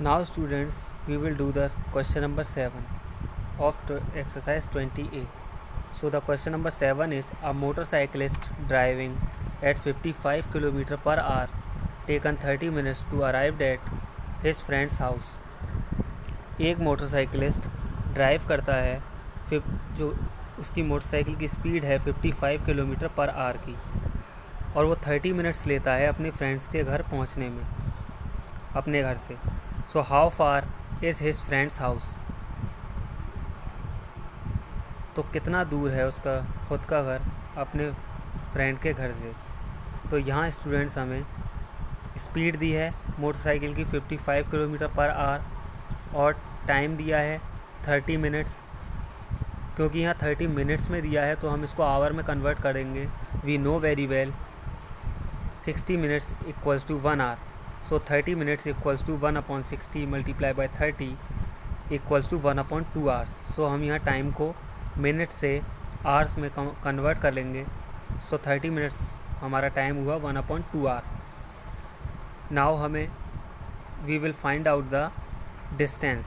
Now students, we will do the question number 7 of exercise 20A. So the question number 7 is a motorcyclist driving at 55 km per hour taken 30 minutes to arrive at his friend's house. एक motorcyclist drive करता है जो उसकी motorcycle की speed है 55 kilometre per our की और वो 30 मिनट्स लेता है अपने फ्रेंड्स के घर पहुंचने में अपने घर से. So how far is his friends house. तो कितना दूर है उसका खुद का घर अपने फ्रेंड के घर से. तो यहाँ स्टूडेंट्स हमें स्पीड दी है मोटरसाइकिल की 55 किलोमीटर पर आवर और टाइम दिया है 30 मिनट्स. क्योंकि यहाँ 30 मिनट्स में दिया है तो हम इसको आवर में कन्वर्ट करेंगे. We know very well 60 minutes equals to 1 hour. So 30 minutes equals to 1/60 multiply by 30 equals to 1/2 hours. So हम यहाँ टाइम को मिनट से आवर्स में कन्वर्ट कर लेंगे. So 30 मिनट्स हमारा टाइम हुआ 1/2 आवर. नाउ हमें we will find out the distance.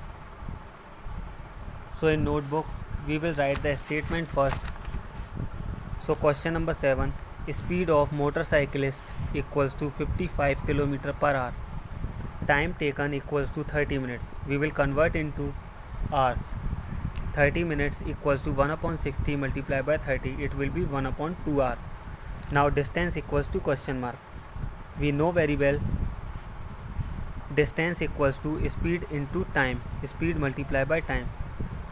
So in notebook we will write the statement first. So question number 7, speed of motorcyclist equals to 55 km per hour. Time taken equals to 30 minutes. We will convert into hours. 30 minutes equals to 1/60 multiplied by 30. It will be 1/2 hour. Now distance equals to question mark. We know very well distance equals to speed into time. Speed multiplied by time.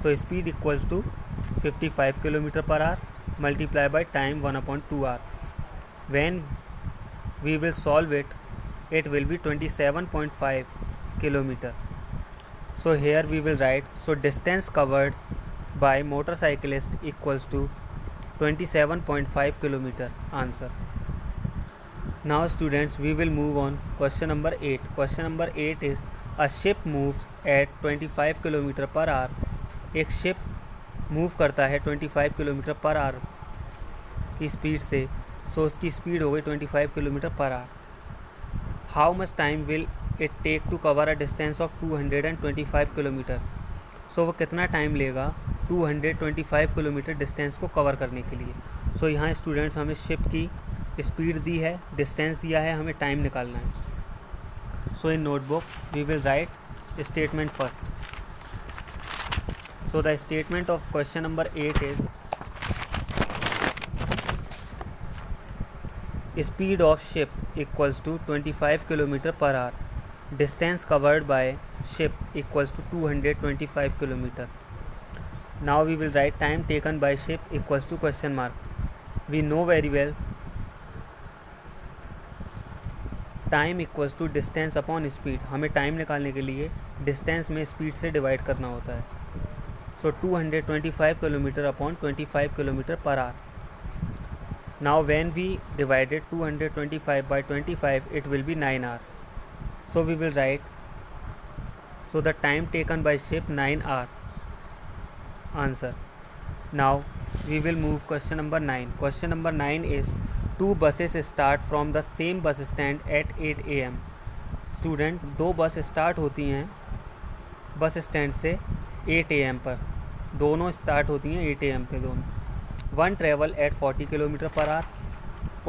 So speed equals to 55 km per hour multiplied by time 1/2 hour. When we will solve it, it will be 27.5 kilometer. So here we will write, so distance covered by motorcyclist equals to 27.5 kilometer. Answer. Now students, we will move on question number 8. Question number 8 is a ship moves at 25 kilometer per hour. एक ship move करता है 25 kilometre per our की speed से. सो उसकी speed हो गई 25 kilometre per hour. How much time will it take to cover a distance of 225 kilometre. So वो कितना टाइम लेगा 225 किलोमीटर डिस्टेंस को कवर करने के लिए. सो यहाँ स्टूडेंट्स हमें शिप की स्पीड दी है, डिस्टेंस दिया है, हमें टाइम निकालना है. So in notebook we will write statement first. So the statement of question number 8 is speed of ship equals to 25 km per hour. Distance covered by ship equals to 225 km. Now we will write time taken by ship equals to question mark. We know very well time equals to distance upon speed. हमें time निकालने के लिए distance में speed से divide करना होता है. सो 225 kilometre upon 25 kilometre per our. Now when we divided 225 by 25, it will be 9 hour. So we will write, so the time taken by ship 9 hour. Answer. Now we will move question number 9. Question number 9 is two buses start from the same bus stand at 8 AM. Student, दो बस start होती हैं bus stand से 8 AM पर. दोनों start होती हैं 8 AM पे दोनों. One travel eight 40 kilometre per our.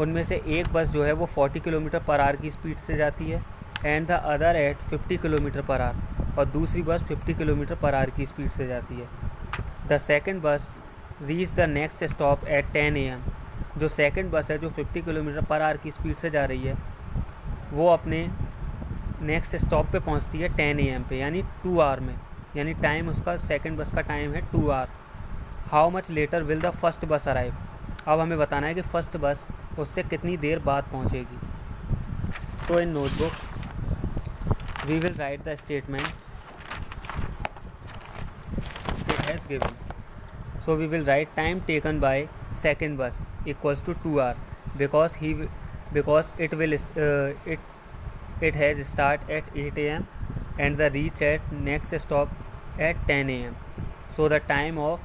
उनमें से एक बस जो है वो 40 किलोमीटर पर आवर की स्पीड से जाती है and the other at 50 kilometre per our. और दूसरी बस 50 किलोमीटर पर आवर की स्पीड से जाती है. द सेकंड बस reach the next stop at 10 AM. जो सेकंड बस है जो 50 किलोमीटर पर आवर की स्पीड से जा रही है वो अपने नेक्स्ट स्टॉप पे पहुंचती है 10 AM पे, यानी 2 आवर में. यानी टाइम उसका सेकंड बस का टाइम है 2 hour. How much later will the first bus arrive. अब हमें बताना है कि फ़र्स्ट बस उससे कितनी देर बाद पहुंचेगी. So in notebook we will write the statement it has given. So we will write time taken by second bus equals to 2 hour because it has start at 8 AM and the reach at next stop at 10 AM. So the time of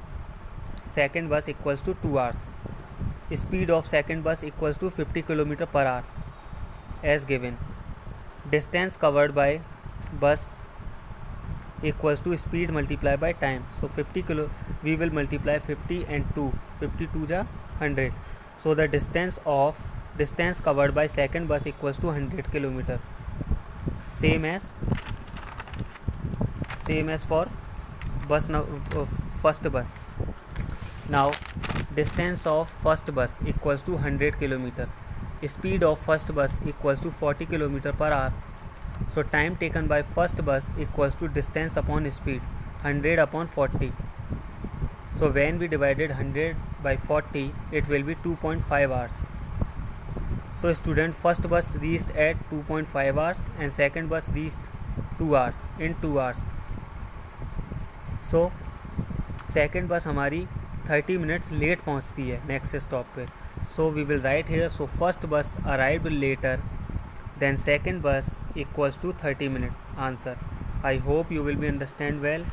second bus equals to 2 hours. Speed of second bus equals to 50 km per hour as given. Distance covered by bus equals to speed multiplied by time. So 50 kilo, we will multiply 50 and 2, 52 ja 100. So the distance covered by second bus equals to 100 kilometer, same as for bus first bus. Now distance of first bus equals to 100 kilometer, speed of first bus equals to 40 kilometer per hour. So time taken by first bus equals to distance upon speed, 100 upon 40. So when we divided 100 by 40, it will be 2.5 hours. So student, first bus reached at 2.5 hours and second bus reached 2 hours in 2 hours. So second bus हमारी 30 minutes late पहुंचती है next stop पे. So we will write here, so first bus arrived later than second bus equals to 30 minute answer. I hope you will be understand well.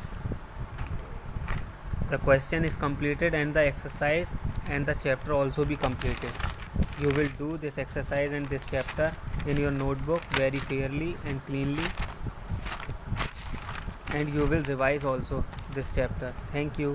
The question is completed and the exercise and the chapter also be completed. You will do this exercise and this chapter in your notebook very fairly and cleanly, and you will revise also this chapter. Thank you.